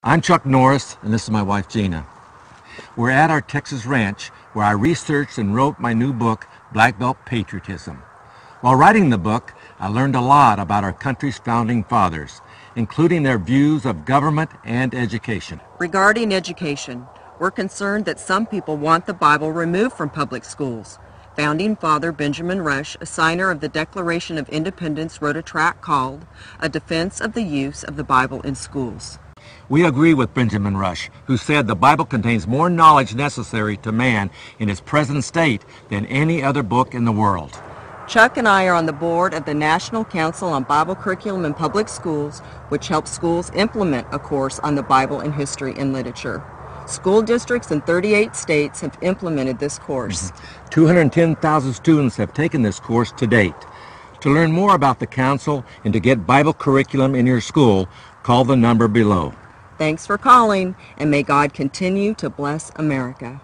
I'm Chuck Norris, and this is my wife, Gina. We're at our Texas ranch where I researched and wrote my new book, Black Belt Patriotism. While writing the book, I learned a lot about our country's founding fathers, including their views of government and education. Regarding education, we're concerned that some people want the Bible removed from public schools. Founding Father Benjamin Rush, a signer of the Declaration of Independence, wrote a tract called A Defense of the Use of the Bible in Schools. We agree with Benjamin Rush, who said the Bible contains more knowledge necessary to man in its present state than any other book in the world. Chuck and I are on the board of the National Council on Bible Curriculum in Public Schools, which helps schools implement a course on the Bible in history and literature. School districts in 38 states have implemented this course. 210,000 students have taken this course to date. To learn more about the Council and to get Bible curriculum in your school, call the number below. Thanks for calling, and may God continue to bless America.